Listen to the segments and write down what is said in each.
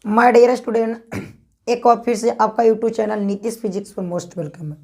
My dear student, एक और फिर से आपका यूट्यूब चैनल नीतीश फिजिक्स पर मोस्ट वेलकम है।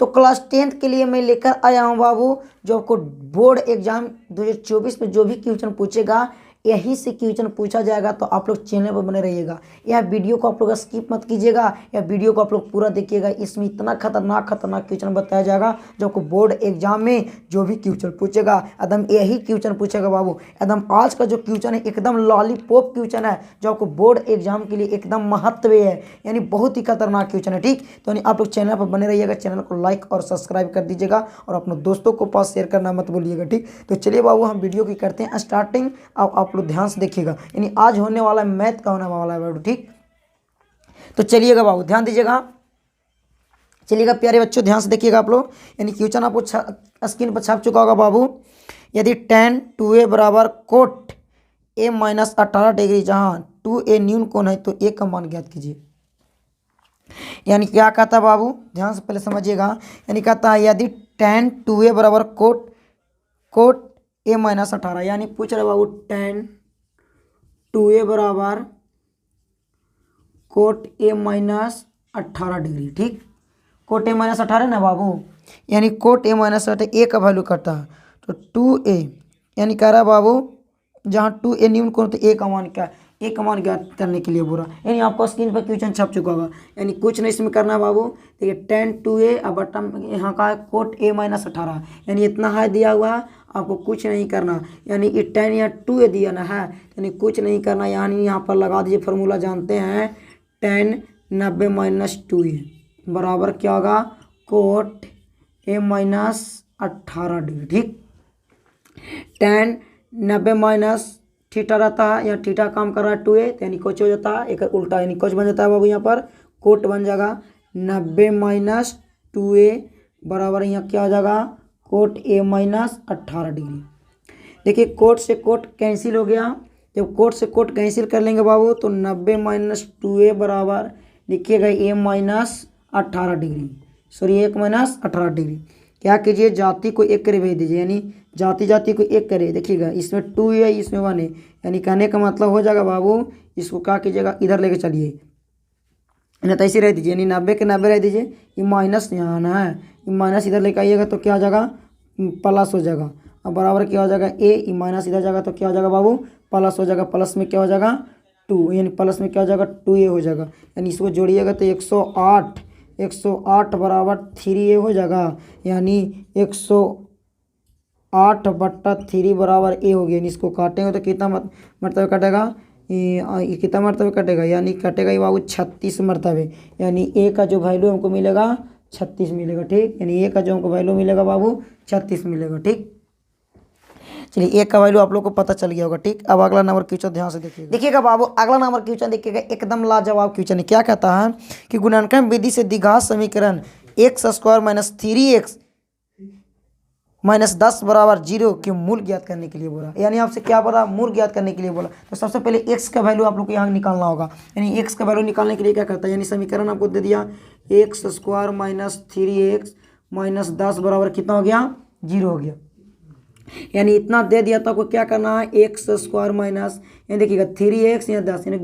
तो क्लास 10th के लिए मैं लेकर आया हूं बाबू, जो आपको बोर्ड एग्जाम 2024 में जो भी क्वेश्चन पूछेगा यहीं से क्वेश्चन पूछा जाएगा। तो आप लोग चैनल पर बने रहिएगा। यह वीडियो को आप लोग स्किप मत कीजिएगा, यह वीडियो को आप लोग पूरा देखिएगा। इसमें इतना खतरनाक क्वेश्चन बताया जाएगा जो आपको बोर्ड एग्जाम में जो भी क्वेश्चन पूछेगा एकदम यही क्वेश्चन पूछेगा बाबू। एकदम आज का जो क्वेश्चन है एकदम लॉलीपॉप क्वेश्चन है, जो आपको बोर्ड एग्जाम के लिए एकदम महत्व है, यानी बहुत ही खतरनाक क्वेश्चन है। ठीक, तो आप लोग चैनल पर बने रहिएगा, चैनल को लाइक और सब्सक्राइब कर दीजिएगा और अपने दोस्तों को पास शेयर करना मत भूलिएगा। ठीक, तो चलिए बाबू हम वीडियो की करते हैं स्टार्टिंग। अब आप लोग ध्यान से देखिएगा, यानी आज होने वाला है मैथ का होने वाला है बाबू। ठीक, तो चलिएगा बाबू ध्यान दीजिएगा, चलिएगा प्यारे बच्चों ध्यान से देखिएगा आप लोग। यानी क्वेश्चन आपको स्क्रीन पर छाप चुका होगा बाबू। यदि tan 2a बराबर कोट a माइनस 18 डिग्री, जहां 2a न्यून कोण है, तो a का मान ज्ञात कीजिए। यानी क्या कहता है बाबू, ध्यान से पहले समझिएगा। यानी कहता है यदि tan 2a बराबर कोट a माइनस 18, यानी पूछ रहे बाबू tan 2a बराबर कोट a माइनस 18 डिग्री। ठीक, कोट a माइनस 18 ना बाबू, यानी कोट a माइनस 18 a का वैल्यू करता है तो 2a, यानी कह रहा है बाबू जहाँ 2a न्यून कोण तो a का मान क्या, a का मान ज्ञात करने के लिए बोला। यानी आपको स्क्रीन पर क्वेश्चन छप चुका होगा। यानी कुछ नहीं इसमें करना है बाबू। देखिए tan 2a अब बटन यहाँ का है कोट a माइनस 18, यानी इतना है दिया हुआ है, आपको कुछ नहीं करना। यानी ये tan या 2a दिया ना है, यानी कुछ नहीं करना। यानी यहाँ पर लगा दीजिए, फॉर्मूला जानते हैं, tan 90 माइनस 2a बराबर क्या होगा, कोट a माइनस 18 डिग्री। ठीक, tan 90 माइनस थीटा रहता है, यहाँ थीटा काम कर रहा है 2a, तो यानी कोच हो जाता है, एक उल्टा यानी कोच बन जाता है बाबू। यहाँ पर कोट बन जाएगा 90 माइनस 2a बराबर यहाँ क्या हो जाएगा, कोट a माइनस 18 डिग्री। देखिए कोट से कोट कैंसिल हो गया, जब कोट से कोट कैंसिल कर लेंगे बाबू तो 90 माइनस 2a बराबर लिखिएगा a minus 18 degree, sorry 1 minus 18 degree. क्या कीजिए, जाति को एक करे भेज दीजिए, यानी जाति को एक करे। देखिएगा इसमें 2 है, इसमें 1 है, यानी कहने का मतलब हो जाएगा बाबू, इसको क्या कीजिएगा इधर लेके चलिए, ना तो ऐसे रह दीजिए, यानी 90 के 90 रह दीजिए। ये माइनस यहाँ आना है, ये माइनस इधर लेके आइएगा तो क्या हो जाएगा, प्लस हो जाएगा। अब बराबर क्या हो जाएगा ए, माइनस इधर जाएगा तो क्या हो जाएगा बाबू, प्लस हो जाएगा। प्लस में क्या हो जाएगा 2, यानी प्लस में क्या हो जाएगा 2a हो जाएगा। यानी इसको जोड़िएगा तो 108 बराबर 3a हो जाएगा, यानी 108/3 बराबर a हो गया। यानी इसको काटेंगे तो कितना मरतबे कटेगा, ये कितना मरतबे कटेगा, यानी कटेगा ये बाबू 36 मरतबे। यानी a का जो वैल्यू हमको मिलेगा 36 मिलेगा। ठीक, यानी a का जो हमको वैल्यू मिलेगा बाबू 36 मिलेगा। ठीक, चलिए एक का वैल्यू आप लोग को पता चल गया होगा। ठीक, अब अगला नंबर क्वेश्चन ध्यान से देखिएगा बाबू। अगला नंबर क्वेश्चन देखिएगा, एकदम लाजवाब क्वेश्चन है। क्या कहता है कि गुणनखंड विधि से द्विघात समीकरण x² माइनस 3x माइनस 10 बराबर 0 के मूल ज्ञात करने के लिए बोला। यानी आपसे क्या बोला, मूल ज्ञात करने के लिए बोला। तो सबसे पहले x का वैल्यू आप लोग को यहाँ निकालना होगा। यानी x का वैल्यू निकालने के लिए क्या करता है, यानी समीकरण आपको दे दिया x² माइनस 3x माइनस 10 बराबर कितना हो गया, 0 हो गया। यानी इतना दे दिया तो आपको क्या करना है, x² माइनस, यानी देखिएगा 3x या 10, यानी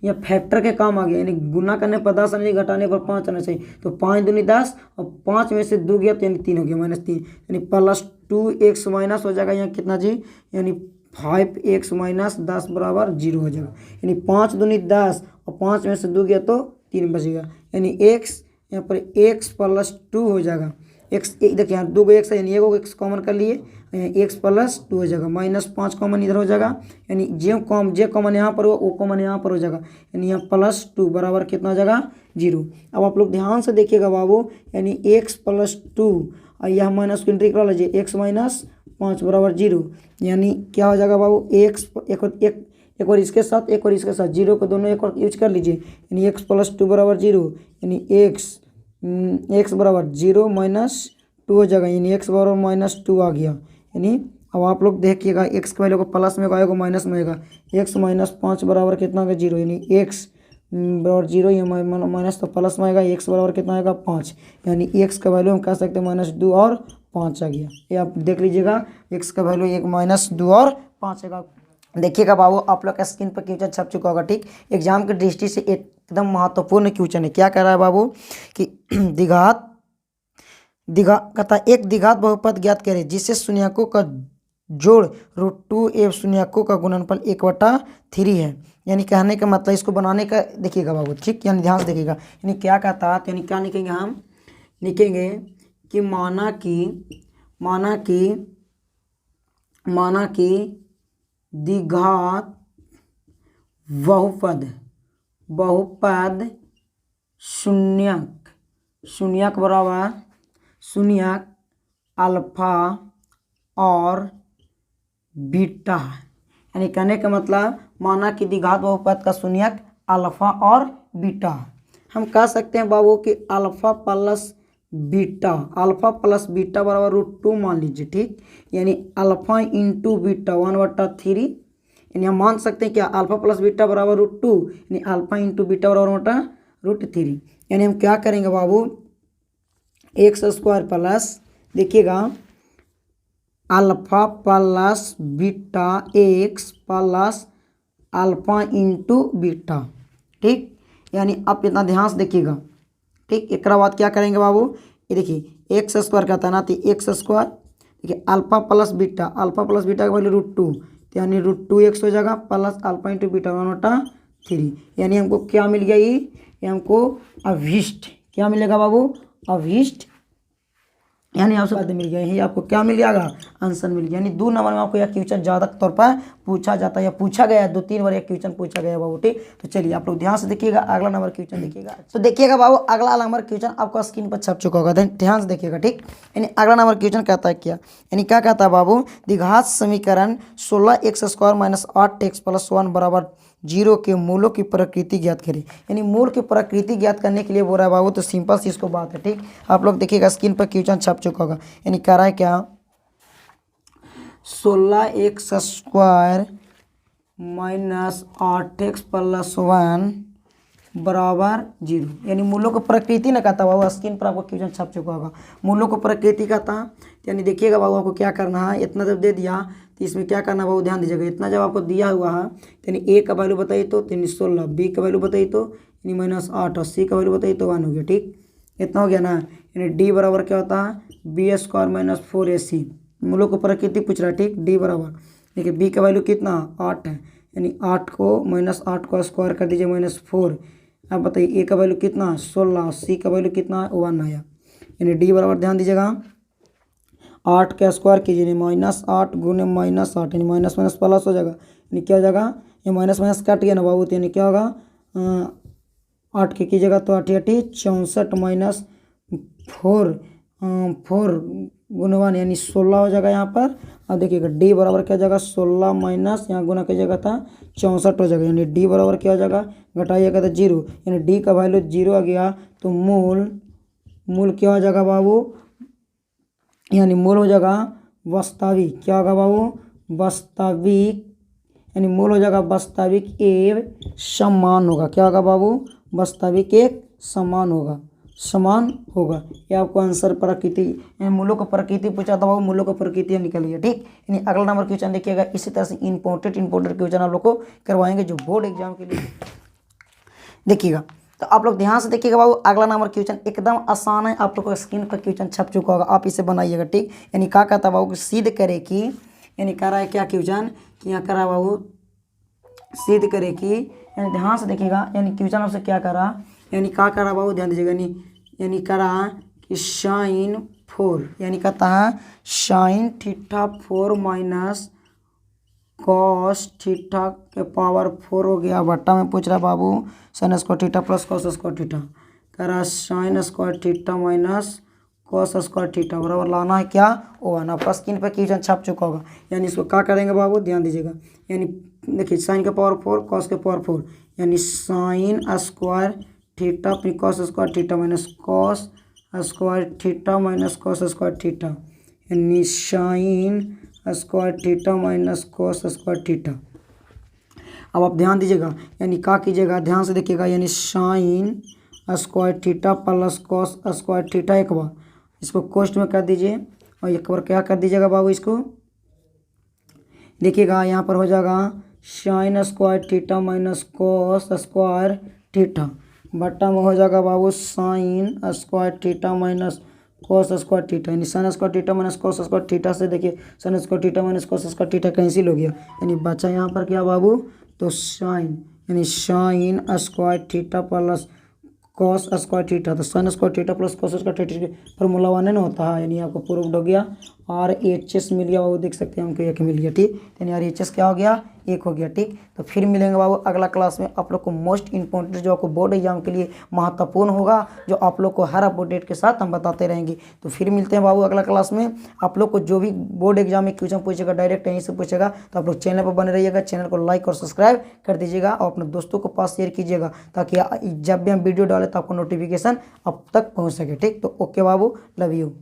यहाँ फैक्टर के काम आ गया। यानी गुना करने पर 10 आना चाहिए, घटाने पर 5 आना चाहिए। तो 5 दूनी 10 और 5 में से 2 गया तो यानी 3 हो गया, माइनस 3, यानी प्लस 2x माइनस हो जाएगा यहाँ कितना जी, यानी 5x माइनस 10 बराबर 0 हो जाएगा। यानी 5 दूनी 10 और 5 में से 2 गया तो 3 बचेगा, यानी x यहाँ पर x प्लस 2 हो जाएगा। x देखिए यहाँ 2 x है, यानी एगो x कॉमन कर लिए, x प्लस 2 हो जाएगा, माइनस 5 कॉमन इधर हो जाएगा, यानी जे कॉमन यहाँ पर हो वो कॉमन यहाँ पर हो जाएगा, यानी यहाँ प्लस 2 बराबर कितना हो जाएगा 0। अब आप लोग ध्यान से देखिएगा बाबू, यानी x प्लस 2 और यह माइनस को इंट्री करा लीजिए, x माइनस 5 बराबर 0, यानी क्या हो जाएगा बाबू x एक और इसके साथ एक और इसके साथ 0 को दोनों एक और यूज कर लीजिए, यानी x प्लस 2 बराबर 0, यानी x बराबर 0 माइनस 2 हो जाएगा, यानी x बराबर माइनस 2 आ गया। यानी अब आप लोग देखिएगा x के वैल्यू को प्लस में आएगा माइनस में आएगा, x माइनस 5 बराबर कितना होगा 0, यानी x बराबर 0, ये माइनस तो प्लस में आएगा, x बराबर कितना आएगा 5, यानी x का वैल्यू हम कह सकते हैं माइनस 2 और 5 आ गया। ये आप देख लीजिएगा, x का वैल्यू 1 माइनस 2 और 5 आएगा। देखिएगा बाबू, आप लोग का स्क्रीन पर क्वेश्चन छप चुका होगा। ठीक, एग्जाम की दृष्टि से एकदम महत्वपूर्ण क्वेश्चन है। क्या कह रहा है बाबू कि द्विघात कहता है एक द्विघात बहुपद ज्ञात करें जिससे शून्यकों का जोड़ √2 एवं शून्यकों का गुणनफल 1/3 है। यानी कहने का मतलब इसको बनाने का देखिएगा बाबू। ठीक, यानी ध्यान से देखिएगा। यानी क्या कहता है, यानी क्या लिखेंगे हम, लिखेंगे कि माना कि द्विघात बहुपद शून्यक बराबर शून्यक अल्फा और बीटा। यानी कहने का मतलब माना कि द्विघात बहुपद का शून्यक अल्फा और बीटा। हम कह सकते हैं बाबू कि अल्फा प्लस बीटा बराबर √2 मान लीजिए। ठीक, यानी अल्फा इंटू बीटा 1/3। यानी हम मान सकते हैं क्या, अल्फा प्लस बीटा बराबर √2, यानी अल्फा इंटू बीटा बराबर √3। यानी हम क्या करेंगे बाबू, x² प्लस, देखिएगा, alpha plus beta x plus alpha into beta. ठीक, यानी आप इतना ध्यान से देखिएगा। ठीक, एक बाद क्या करेंगे बाबू, ये देखिए x² कहता है ना, तो x², देखिए अल्फा प्लस बीटा का वैल्यू √2, तो यानी √2x हो जाएगा प्लस अल्फा इंटू बीटा 1/3। यानी हमको क्या मिल गया, ये हमको अभिष्ट क्या मिलेगा बाबू, अभिष्ट, यानी आपसे बात मिल गया। यही आपको क्या मिल जाएगा, आंसर मिल गया। यानी 2 नंबर में आपको यह क्वेश्चन ज़्यादा तौर पर पूछा जाता है या पूछा गया है, 2-3 बार यह क्वेश्चन पूछा गया है बाबू। ठीक, तो चलिए आप लोग ध्यान से देखिएगा, अगला नंबर क्वेश्चन देखिएगा। तो देखिएगा बाबू, अगला नंबर क्वेश्चन आपको स्क्रीन पर छप चुका होगा, ध्यान से देखिएगा। ठीक, यानी अगला नंबर क्वेश्चन कहता है क्या, यानी क्या कहता है बाबू, द्विघात समीकरण 16x² - 8x + 1 बराबर 0 के मूलों की प्रकृति ज्ञात करें। यानी मूल की प्रकृति ज्ञात करने के लिए बोल रहा है बाबू, तो सिंपल सी इसको बात है। ठीक, आप लोग देखिएगा स्क्रीन पर क्वेश्चन छप चुका होगा। यानी कह रहा है क्या, 16x² - 8x + 1 बराबर 0। यानी मूलों को प्रकृति न कहता बाबू, स्क्रीन पर आपको क्वेश्चन छप चुका होगा। मूलों को प्रकृति कहता, यानी देखिएगा बाबू, आपको क्या करना है, इतना जब दे दिया तो इसमें क्या करना बाबू, ध्यान दीजिएगा। इतना जब आपको दिया हुआ है, यानी a का वैल्यू बताइए तो 16, b का वैल्यू बताइए तो यानी -8 और c का वैल्यू बताइए तो 1 हो गया। ठीक, इतना हो गया ना। यानी d बराबर क्या होता है, b² - 4ac। मूलों को प्रकृति पूछ रहा है। ठीक, d बराबर, देखिए b का वैल्यू कितना 8 है, यानी 8 को स्क्वायर कर दीजिए -4। अब बताइए a का वैल्यू कितना 16, c का वैल्यू कितना 1 आया। यानी d बराबर, ध्यान दीजिएगा, 8 का स्क्वायर कीजिए, -8 गुने -8, यानी माइनस माइनस प्लस हो जाएगा। यानी क्या हो जाएगा, ये माइनस माइनस कट गया ना बाबू, तो यानी क्या होगा, 8 के कीजिएगा तो 8 8 64 -4 गुने 1 यानी 16 हो जाएगा यहाँ पर। अब देखिएगा d बराबर क्या हो जाएगा, 16 माइनस यहाँ गुना कीजिएगा था 64 हो जाएगा। यानी d बराबर क्या हो जाएगा, घटाइएगा तो 0, यानी d का वैल्यू 0 आ गया। तो मूल क्या हो जाएगा बाबू, यानी मूल हो जाएगा वास्तविक। क्या होगा बाबू, वास्तविक, यानी मूल हो जाएगा वास्तविक एवं समान होगा। क्या होगा बाबू, वास्तविक एक समान होगा। ये आपको आंसर प्रकृति, यानी मूलों को प्रकृति पूछा था बाबू, मूलों को प्रकृति निकलिए। ठीक, यानी अगला नंबर क्वेश्चन देखिएगा। इसी तरह से इंपॉर्टेंट क्वेश्चन आप लोग को करवाएंगे जो बोर्ड एग्जाम के लिए। देखिएगा, तो आप लोग ध्यान से देखिएगा बाबू, अगला नंबर क्वेश्चन एकदम आसान है, आप लोग को स्क्रीन पर क्वेश्चन छप चुका होगा, आप इसे बनाइएगा। ठीक, यानी क्या कहता है बाबू कि सिद्ध करे कि, यानी कह रहा है क्या क्वेश्चन कि यहाँ करा बाबू, सिद्ध करे कि, यानी ध्यान से देखिएगा, यानी क्वेश्चन आपसे क्या करा, यानी क्या करा बाबू, ध्यान दीजिएगा। यानी करा कि sin 4, यानी कहता है sin θ4 माइनस cos थीटा के पावर 4 हो गया, बट्टा में पूछ रहा बाबू sin square theta plus cos square theta. कह रहा sin square theta minus cos square theta बराबर लाना है क्या, O1। आपका स्क्रीन पर क्वेश्चन छप चुका होगा। यानी इसको क्या करेंगे बाबू, ध्यान दीजिएगा। यानी देखिए साइन के पावर 4 कॉस के पावर 4, यानी साइन स्क्वायर थीटा फिर cos square theta minus cos square theta minus cos square theta, यानी sine square theta minus cos square theta. अब आप ध्यान दीजिएगा, यानी क्या कीजिएगा, ध्यान से देखिएगा। यानी sine square theta plus cos square theta, एक बार इसको कोष्ट में कर दीजिए और एक बार क्या कर दीजिएगा बाबू, इसको देखिएगा यहाँ पर हो जाएगा sine square theta minus cos square theta बट्टा में हो जाएगा बाबू sine square theta minus cos square theta, यानी sine square theta minus cos square theta से देखिए sine square theta minus cos square theta cancel हो गया, यानी बचा यहाँ पर क्या बाबू, तो साइन, यानी sine square theta plus cos square theta, तो sine square theta plus cos square theta formula one है ना होता है, यानी आपको प्रूव्ड हो गया। और एच एस मिल गया बाबू, देख सकते हैं हमको एक मिल गया, ठीक, यानी यार एच एस क्या हो गया, एक हो गया, ठीक। तो फिर मिलेंगे बाबू अगला क्लास में। आप लोग को मोस्ट इंपॉर्टेंट जो आपको बोर्ड एग्जाम के लिए महत्वपूर्ण होगा, जो आप लोग को हर अपडेट के साथ हम बताते रहेंगे। तो फिर मिलते हैं बाबू अगला क्लास में। आप लोग को जो भी बोर्ड एग्जाम में क्वेश्चन पूछेगा डायरेक्ट यहीं से पूछेगा, तो आप लोग चैनल पर बने रहिएगा, चैनल को लाइक और सब्सक्राइब कर दीजिएगा और अपने दोस्तों को पास शेयर कीजिएगा, ताकि जब भी हम वीडियो डालें तो आपको नोटिफिकेशन अब तक पहुँच सके, ठीक। तो ओके बाबू, लव यू।